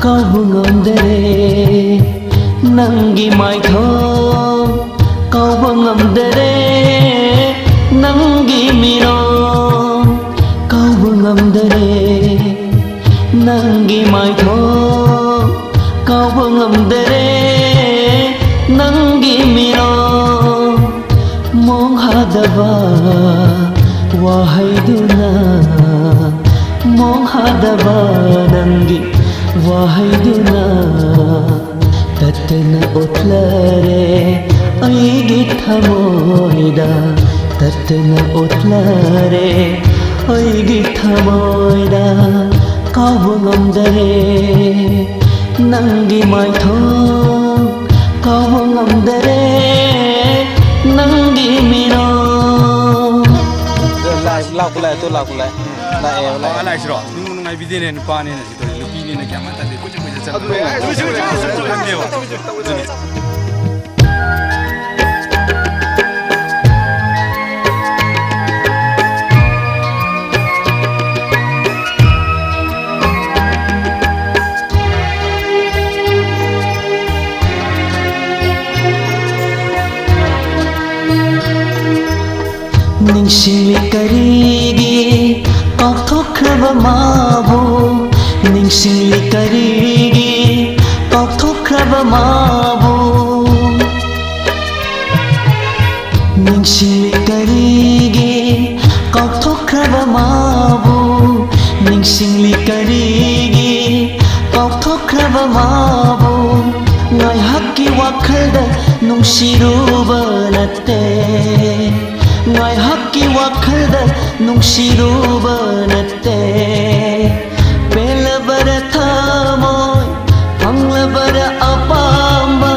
ಕಾವು ngomದರೆ ನಂಗಿ ಮಾಯ್ಥೋ ಕಾವು ngomದರೆ ನಂಗಿ ಮಿರೋ ಕಾವು ngomದರೆ ನಂಗಿ ಮಾಯ್ಥೋ ಕಾವು ngomದರೆ ನಂಗಿ ಮಿರೋ ಮೋಹದವಾ ವಾಹೈದುನಾ ಮೋಹದವಾ ನಂಗಿ ವಾಹೈದುನಾ ತತ್ತನ ಒತ್ಲರೆ ಐಗಿ ಥಮೋಯ್ದ ತತ್ತನ ಒತ್ಲರೆ ಐಗಿ ಥಮೋಯ್ದ ಕಾವು ngomದರೆ ನಂಗಿ ಮಾಯ್ಥೋ ಕಾವು ngomದರೆ ನಂಗಿ mirror lao cái này tôi lao cái này lại em lại lại rồi nhưng ngày video này qua nên là chỉ tôi lúc đi nên cảm ơn tại vì có chuyện gì ningshinli karigi kaukthokraba mabu ningshinli karigi kaukthokraba mabu ningshinli karigi kaukthokraba mabu ningshinli karigi kaukthokraba mabu ngai hakki wakhalda nungsiruba natte ngai hakki wakhalda nungsiruba natte pelabara thamoy panglabara apamba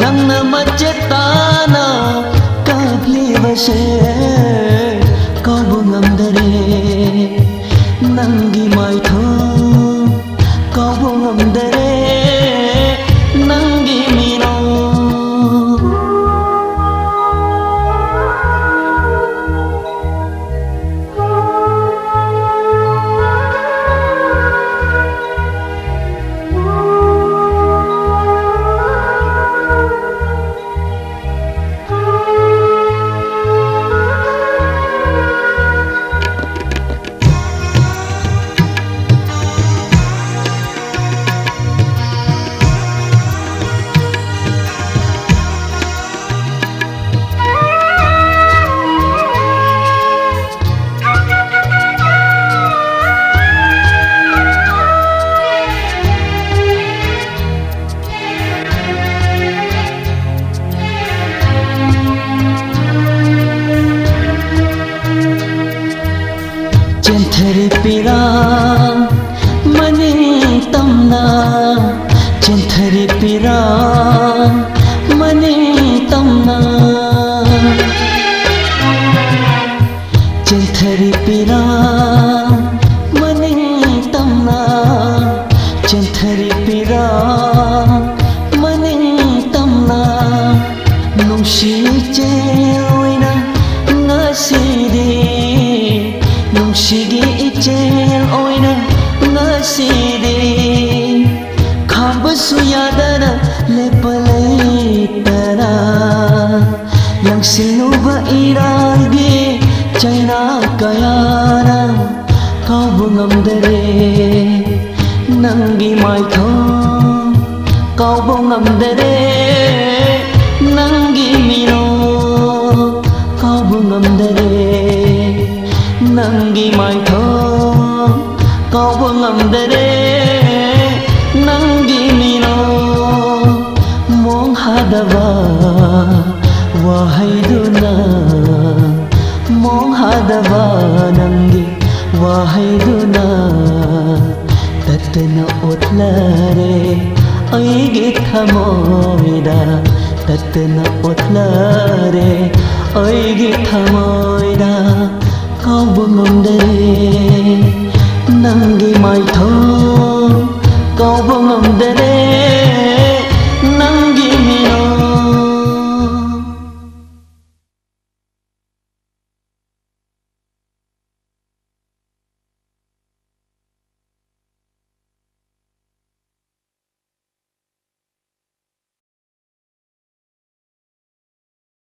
nangna machetana kablivase kabu ngomdare nangi maitho kabu ngomdare nangi mino Jenthari pirang maning tamna Jenthari pirang maning tamna Jenthari pirang maning tamna Jenthari pirang maning tamna nungsi cheoina ngasidi nungshigi ichel oina ngasidi khambasu yadana lepalaitara yang sinuba iragi chaina kayana kabu ngomdare nangi maitho kabu ngomdare nangi mino kabu ngomdare nangi maitho kawu ngomdare nangi mino monghadaba wahaiduna monghadaba nangi wahaiduna tattana otlare aigi thamoida tattana otlare aigi thamoida kawu ngomdare nangi maitho